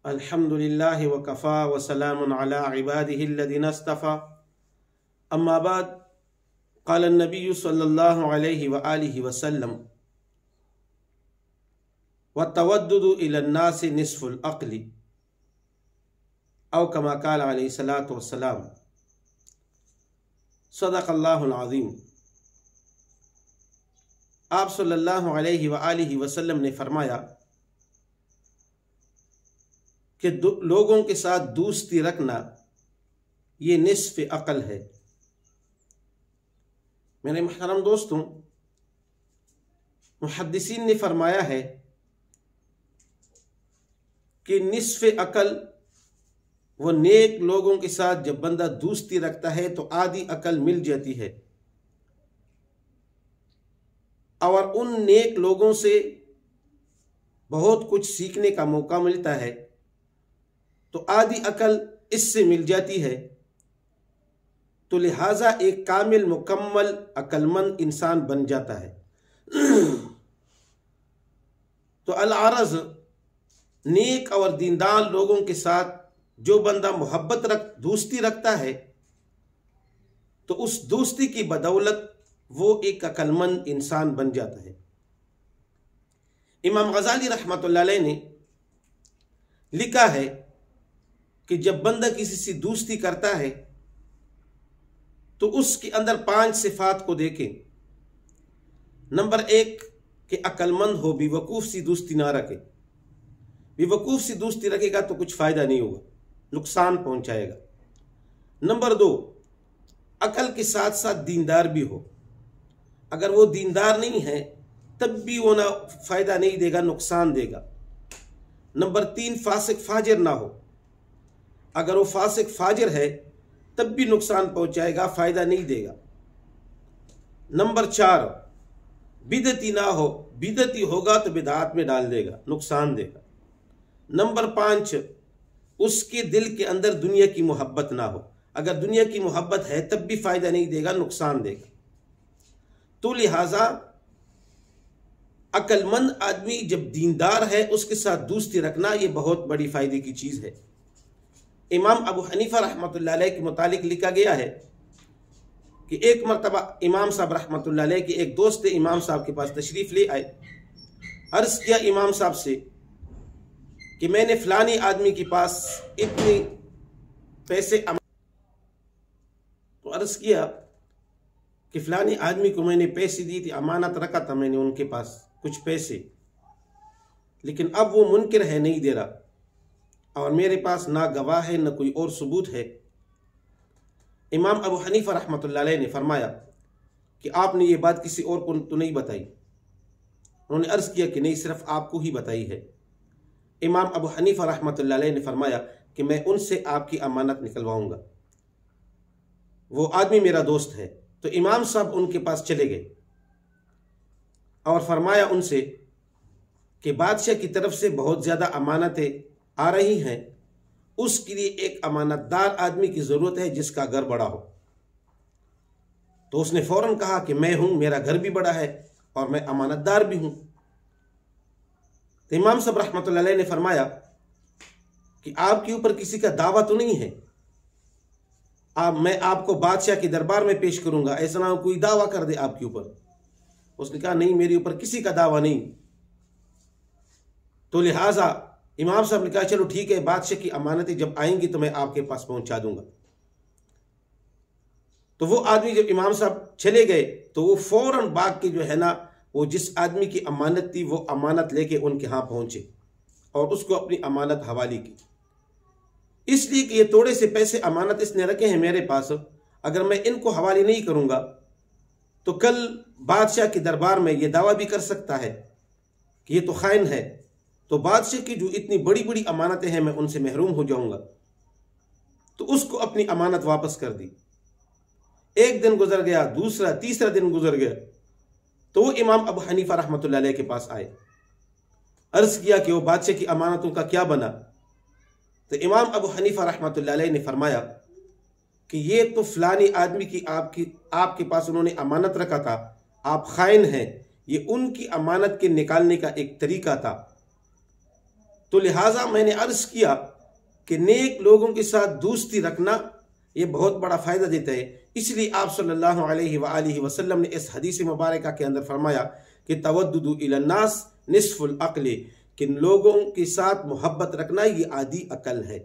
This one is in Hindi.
अल्हम्दुलिल्लाहि व कफ़ा व सलामुन अला इबादिहिल्लज़ीना इस्तफ़ा अम्मा बाद क़ाल अन्नबिय्यु सल्लल्लाहु अलैहि व आलिहि व सल्लम व तवद्दुदु इलन नासि निस्फुल अक़्लि औ कमा क़ाल अलैहि सलातु व सलाम। सदक़ल्लाहुल अज़ीम। आप सल्लल्लाहु अलैहि व आलिहि व सल्लम ने फरमाया कि लोगों के साथ दोस्ती रखना ये निस्फ़ अक़ल है। मेरे मुहतरम दोस्तों, मुहद्दिसीन ने फरमाया है कि निस्फ़ अक़ल वो नेक लोगों के साथ जब बंदा दोस्ती रखता है तो आधी अकल मिल जाती है और उन नेक लोगों से बहुत कुछ सीखने का मौका मिलता है, तो आधी अकल इससे मिल जाती है। तो लिहाजा एक कामिल मुकम्मल अक्लमंद इंसान बन जाता है। तो अल-अरज़ नेक और दीनदार लोगों के साथ जो बंदा दोस्ती रखता है तो उस दोस्ती की बदौलत वो एक अक्लमंद इंसान बन जाता है। इमाम गज़ाली रहमतुल्लाह अलैह ने लिखा है कि जब बंदा किसी से दोस्ती करता है तो उसके अंदर 5 सिफात को देखें। नंबर 1 कि अक्लमंद हो, बेवकूफ़ सी दोस्ती ना रखे। बेवकूफ़ सी दोस्ती रखेगा तो कुछ फ़ायदा नहीं होगा, नुकसान पहुंचाएगा। नंबर 2, अकल के साथ साथ दीनदार भी हो। अगर वो दीनदार नहीं है तब भी वो ना फ़ायदा नहीं देगा, नुकसान देगा। नंबर 3, फासिक फाजिर ना हो। अगर वो फासिक फाजिर है तब भी नुकसान पहुंचाएगा, फ़ायदा नहीं देगा। नंबर 4, बिदती ना हो। बिदती होगा तो बिदअत में डाल देगा, नुकसान देगा। नंबर 5, उसके दिल के अंदर दुनिया की मोहब्बत ना हो। अगर दुनिया की मोहब्बत है तब भी फ़ायदा नहीं देगा, नुकसान देगा। तो लिहाजा अक्लमंद आदमी जब दीनदार है उसके साथ दोस्ती रखना ये बहुत बड़ी फ़ायदे की चीज़ है। इमाम अबू हनीफा रहमतुल्लाह अलैह के मुतालिक लिखा गया है कि एक मरतबा इमाम साहब रहमतुल्लाह अलैह के एक दोस्त इमाम साहब के पास तशरीफ़ ले आए। अर्ज़ किया इमाम साहब से कि मैंने फ़लानी आदमी के पास इतने पैसे तो अर्ज़ किया कि फ़लानी आदमी को मैंने पैसे दी थी, अमानत रखा था मैंने उनके पास कुछ पैसे, लेकिन अब वो मुनकिर है, नहीं दे रहा और मेरे पास ना गवाह है ना कोई और सबूत है। इमाम अबू हनीफा रहमतुल्लाह अलैह ने फरमाया कि आपने ये बात किसी और को तो नहीं बताई? उन्होंने अर्ज़ किया कि नहीं, सिर्फ आपको ही बताई है। इमाम अबू हनीफा रहमतुल्लाह अलैह ने फरमाया कि मैं उनसे आपकी अमानत निकलवाऊंगा, वो आदमी मेरा दोस्त है। तो इमाम साहब उनके पास चले गए और फरमाया उनसे कि बादशाह की तरफ से बहुत ज़्यादा अमानतें आ रही हैं, उसके लिए एक अमानतदार आदमी की ज़रूरत है जिसका घर बड़ा हो। तो उसने फ़ौरन कहा कि मैं हूँ, मेरा घर भी बड़ा है और मैं अमानतदार भी हूँ। तो इमाम साहब रहमतुल्लाह अलैह ने फरमाया कि आपके ऊपर किसी का दावा तो नहीं है? मैं आपको बादशाह के दरबार में पेश करूंगा, ऐसा ना हो कोई दावा कर दे आपके ऊपर। उसने कहा नहीं, मेरे ऊपर किसी का दावा नहीं। तो लिहाजा इमाम साहब ने कहा चलो ठीक है, बादशाह की अमानतें जब आएंगी तो मैं आपके पास पहुंचा दूंगा। तो वो आदमी जब इमाम साहब चले गए तो वो फौरन भाग के जो है ना, वो जिस आदमी की अमानत थी वो अमानत लेके उनके यहाँ पहुंचे और उसको अपनी अमानत हवाले की, इसलिए कि ये थोड़े से पैसे अमानत इसने रखे हैं मेरे पास, अगर मैं इनको हवाले नहीं करूंगा तो कल बादशाह के दरबार में ये दावा भी कर सकता है कि ये तो खाइन है, तो बादशाह की जो इतनी बड़ी बड़ी अमानतें हैं मैं उनसे महरूम हो जाऊंगा। तो उसको अपनी अमानत वापस कर दी। एक दिन गुजर गया, दूसरा तीसरा दिन गुजर गया, तो वो इमाम अबू हनीफा रहमतुल्लाह अलैह के पास आए। अर्ज़ किया कि वो बादशाह की अमानतों का क्या बना? तो इमाम अबू हनीफा रहमतुल्लाह अलैह ने फरमाया कि ये तो फ़लानी आदमी की आपके पास उन्होंने अमानत रखा था, आप खाइन हैं, ये उनकी अमानत के निकालने का एक तरीका था। तो लिहाजा मैंने अर्ज किया कि नेक लोगों के साथ दोस्ती रखना ये बहुत बड़ा फ़ायदा देता है। इसलिए आप सल्लल्लाहु अलैहि वसल्लम ने इस हदीस मुबारक के अंदर फरमाया कि तवद्दुदु इलन्नास निस्फुल अक्ल, कि लोगों के साथ मोहब्बत रखना ये आधी अकल है।